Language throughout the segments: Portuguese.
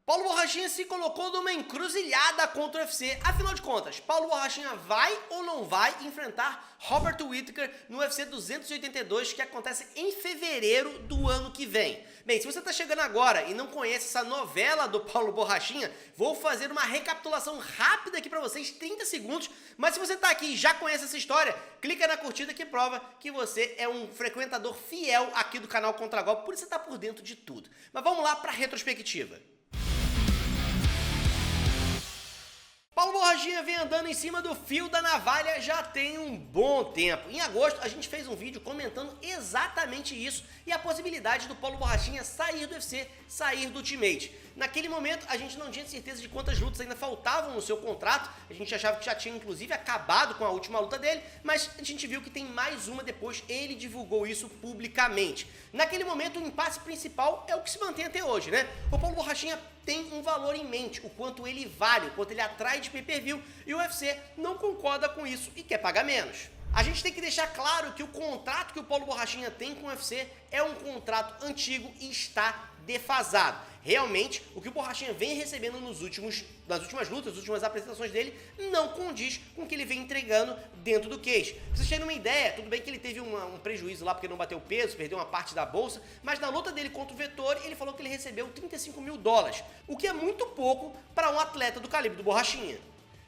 Paulo Borrachinha se colocou numa encruzilhada contra o UFC. Afinal de contas, Paulo Borrachinha vai ou não vai enfrentar Robert Whittaker no UFC 282, que acontece em fevereiro do ano que vem? Bem, se você está chegando agora e não conhece essa novela do Paulo Borrachinha, vou fazer uma recapitulação rápida aqui para vocês, 30 segundos. Mas se você está aqui e já conhece essa história, clica na curtida que prova que você é um frequentador fiel aqui do canal Contra Golpe, por isso você está por dentro de tudo. Mas vamos lá para a retrospectiva. Paulo Borrachinha vem andando em cima do fio da navalha já tem um bom tempo. Em agosto, a gente fez um vídeo comentando exatamente isso e a possibilidade do Paulo Borrachinha sair do UFC, sair do Ultimate. Naquele momento, a gente não tinha certeza de quantas lutas ainda faltavam no seu contrato. A gente achava que já tinha, inclusive, acabado com a última luta dele, mas a gente viu que tem mais uma depois. Ele divulgou isso publicamente. Naquele momento, o impasse principal é o que se mantém até hoje, né? O Paulo Borrachinha tem um valor em mente, o quanto ele vale, o quanto ele atrai de pay-per-view, e o UFC não concorda com isso e quer pagar menos. A gente tem que deixar claro que o contrato que o Paulo Borrachinha tem com o UFC é um contrato antigo e está defasado. Realmente, o que o Borrachinha vem recebendo nas últimas lutas, nas últimas apresentações dele, não condiz com o que ele vem entregando dentro do cage. Pra vocês terem uma ideia, tudo bem que ele teve um prejuízo lá porque não bateu peso, perdeu uma parte da bolsa, mas na luta dele contra o Vettori, ele falou que ele recebeu $35 mil, o que é muito pouco para um atleta do calibre do Borrachinha.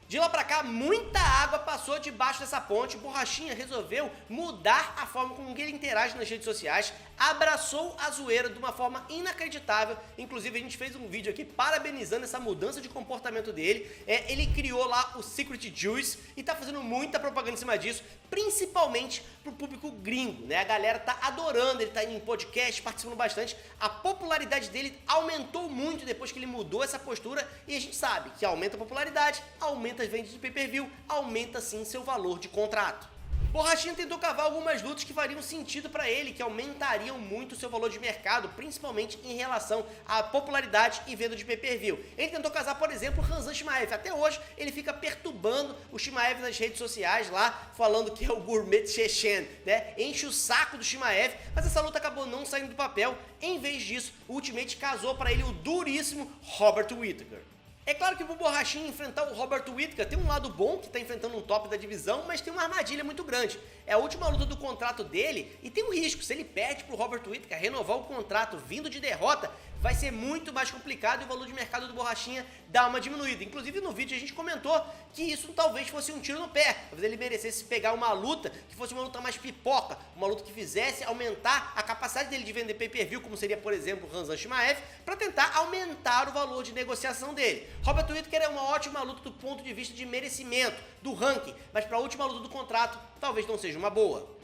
De lá pra cá, muita água passou debaixo dessa ponte. O Borrachinha resolveu mudar a forma como ele interage nas redes sociais, abraçou a zoeira de uma forma inacreditável. Inclusive, a gente fez um vídeo aqui parabenizando essa mudança de comportamento dele. Ele criou lá o Secret Juice e tá fazendo muita propaganda em cima disso, principalmente pro público gringo, né? A galera tá adorando, ele tá indo em podcast, participando bastante. A popularidade dele aumentou muito depois que ele mudou essa postura e a gente sabe que aumenta a popularidade, aumenta as vendas de pay-per-view, aumenta sim seu valor de contrato. Borrachinha tentou cavar algumas lutas que fariam sentido para ele, que aumentariam muito o seu valor de mercado, principalmente em relação à popularidade e venda de pay-per-view. Ele tentou casar, por exemplo, o Khamzat Chimaev. Até hoje, ele fica perturbando o Chimaev nas redes sociais lá, falando que é o gourmet chechen, né? Enche o saco do Chimaev, mas essa luta acabou não saindo do papel. Em vez disso, o Ultimate casou para ele o duríssimo Robert Whittaker. É claro que o Borrachinha enfrentar o Robert Whittaker tem um lado bom, que está enfrentando um top da divisão, mas tem uma armadilha muito grande. É a última luta do contrato dele e tem um risco. Se ele perde para o Robert Whittaker, renovar o contrato vindo de derrota, vai ser muito mais complicado e o valor de mercado do Borrachinha dá uma diminuída. Inclusive no vídeo a gente comentou que isso talvez fosse um tiro no pé. Talvez ele merecesse pegar uma luta que fosse uma luta mais pipoca, uma luta que fizesse aumentar a capacidade dele de vender pay-per-view, como seria, por exemplo, o Khamzat Chimaev, para tentar aumentar o valor de negociação dele. Robert Whittaker é uma ótima luta do ponto de vista de merecimento, do ranking, mas para a última luta do contrato, talvez não seja uma boa.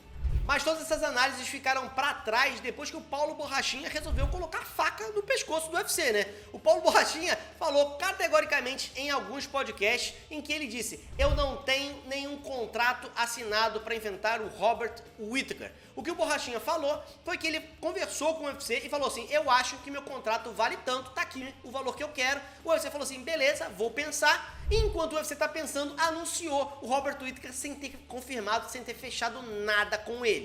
Mas todas essas análises ficaram para trás depois que o Paulo Borrachinha resolveu colocar faca no pescoço do UFC, né? O Paulo Borrachinha falou categoricamente em alguns podcasts em que ele disse: eu não tenho nenhum contrato assinado para enfrentar o Robert Whittaker. O que o Borrachinha falou foi que ele conversou com o UFC e falou assim: eu acho que meu contrato vale tanto, tá aqui o valor que eu quero. O UFC falou assim: beleza, vou pensar. E enquanto o UFC tá pensando, anunciou o Robert Whittaker sem ter confirmado, sem ter fechado nada com ele.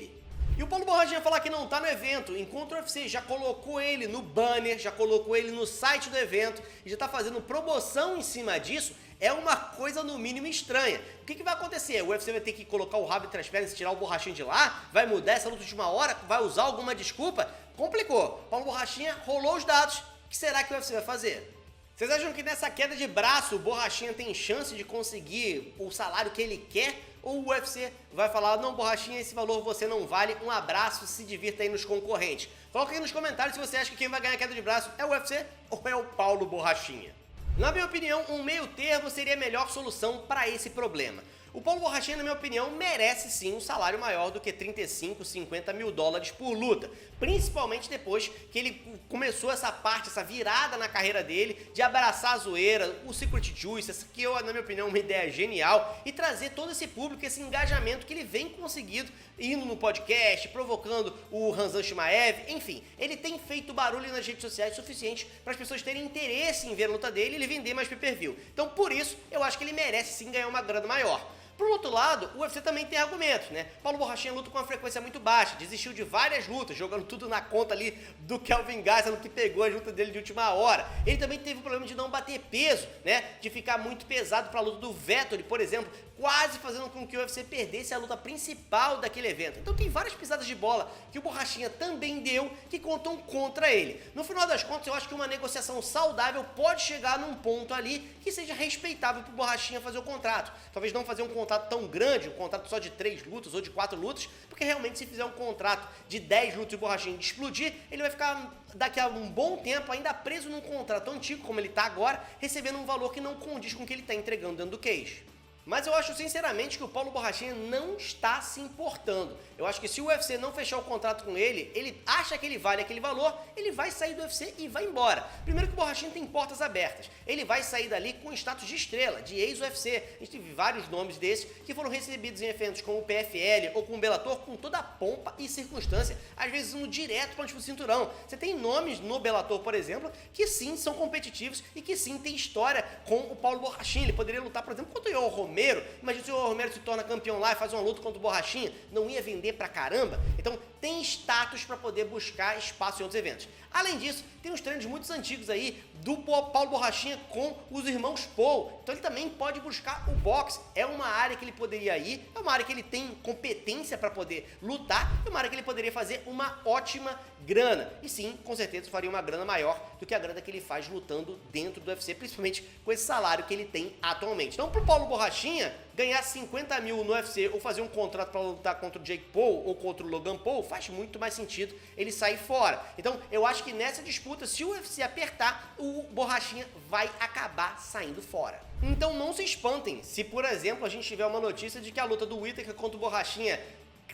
E o Paulo Borrachinha falar que não tá no evento, enquanto o UFC já colocou ele no banner, já colocou ele no site do evento e já tá fazendo promoção em cima disso, é uma coisa no mínimo estranha. O que vai acontecer? O UFC vai ter que colocar o rabo entre as pernas e tirar o Borrachinha de lá? Vai mudar essa luta de última hora? Vai usar alguma desculpa? Complicou. Paulo Borrachinha rolou os dados. O que será que o UFC vai fazer? Vocês acham que nessa queda de braço o Borrachinha tem chance de conseguir o salário que ele quer? Ou o UFC vai falar: não, Borrachinha, esse valor você não vale, um abraço, se divirta aí nos concorrentes? Coloca aí nos comentários se você acha que quem vai ganhar a queda de braço é o UFC ou é o Paulo Borrachinha. Na minha opinião, um meio termo seria a melhor solução para esse problema. O Paulo Borrachinha, na minha opinião, merece sim um salário maior do que $35-50 mil por luta, principalmente depois que ele começou essa parte, essa virada na carreira dele, de abraçar a zoeira, o Secret Juice, essa que na minha opinião é uma ideia genial, e trazer todo esse público, esse engajamento que ele vem conseguindo, indo no podcast, provocando o Khamzat Chimaev, enfim, ele tem feito barulho nas redes sociais suficiente para as pessoas terem interesse em ver a luta dele e ele vender mais pay-per-view. Então, por isso, eu acho que ele merece sim ganhar uma grana maior. Por outro lado, o UFC também tem argumentos, né? Paulo Borrachinha luta com uma frequência muito baixa, desistiu de várias lutas, jogando tudo na conta ali do Kelvin Gastelum, que pegou a luta dele de última hora. Ele também teve o problema de não bater peso, né? De ficar muito pesado para a luta do Vettori, por exemplo, quase fazendo com que o UFC perdesse a luta principal daquele evento. Então tem várias pisadas de bola que o Borrachinha também deu que contam contra ele. No final das contas, eu acho que uma negociação saudável pode chegar num ponto ali que seja respeitável pro Borrachinha fazer o contrato. Talvez não fazer um contrato tão grande, um contrato só de 3 lutas ou de 4 lutas, porque realmente se fizer um contrato de 10 lutas e o Borrachinha explodir, ele vai ficar daqui a um bom tempo ainda preso num contrato antigo, como ele tá agora, recebendo um valor que não condiz com o que ele tá entregando dentro do cage. Mas eu acho sinceramente que o Paulo Borrachinha não está se importando. Eu acho que se o UFC não fechar o contrato com ele, ele acha que ele vale aquele valor, ele vai sair do UFC e vai embora. Primeiro que o Borrachinha tem portas abertas. Ele vai sair dali com status de estrela, de ex-UFC. A gente teve vários nomes desses que foram recebidos em eventos como o PFL ou com o Bellator com toda a pompa e circunstância, às vezes indo direto para o cinturão. Você tem nomes no Bellator, por exemplo, que sim são competitivos e que sim tem história com o Paulo Borrachinha. Ele poderia lutar, por exemplo, contra o Yoel Romero. Imagina se o Romero se torna campeão lá e faz uma luta contra o Borrachinha, não ia vender pra caramba? Então tem status para poder buscar espaço em outros eventos. Além disso, tem uns treinos muito antigos aí do Paulo Borrachinha com os irmãos Paul. Então ele também pode buscar o boxe. É uma área que ele poderia ir, é uma área que ele tem competência para poder lutar, é uma área que ele poderia fazer uma ótima grana. E sim, com certeza faria uma grana maior do que a grana que ele faz lutando dentro do UFC, principalmente com esse salário que ele tem atualmente. Então pro Paulo Borrachinha, ganhar 50 mil no UFC ou fazer um contrato para lutar contra o Jake Paul ou contra o Logan Paul faz muito mais sentido ele sair fora. Então eu acho que nessa disputa, se o UFC apertar, o Borrachinha vai acabar saindo fora. Então não se espantem se, por exemplo, a gente tiver uma notícia de que a luta do Whittaker contra o Borrachinha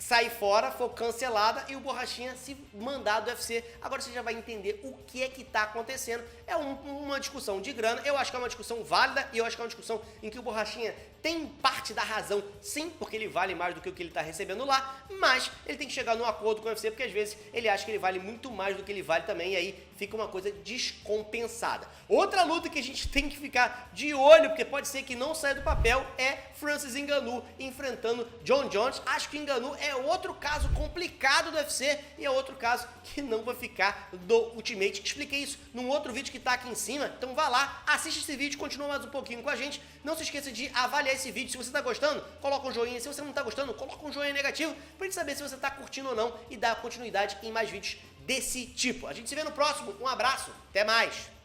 sair fora, for cancelada e o Borrachinha se mandar do UFC. Agora você já vai entender o que é que tá acontecendo. É uma discussão de grana, eu acho que é uma discussão válida e eu acho que é uma discussão em que o Borrachinha tem parte da razão, sim, porque ele vale mais do que o que ele tá recebendo lá, mas ele tem que chegar num acordo com o UFC, porque às vezes ele acha que ele vale muito mais do que ele vale também, e aí fica uma coisa descompensada. Outra luta que a gente tem que ficar de olho, porque pode ser que não saia do papel, é Francis Ngannou enfrentando Jon Jones. Acho que Ngannou é outro caso complicado do UFC e é outro caso que não vai ficar do Ultimate. Expliquei isso num outro vídeo que tá aqui em cima, então vá lá, assiste esse vídeo, continua mais um pouquinho com a gente. Não se esqueça de avaliar esse vídeo. Se você tá gostando, coloca um joinha. Se você não tá gostando, coloca um joinha negativo pra gente saber se você tá curtindo ou não e dar continuidade em mais vídeos desse tipo. A gente se vê no próximo. Um abraço, até mais!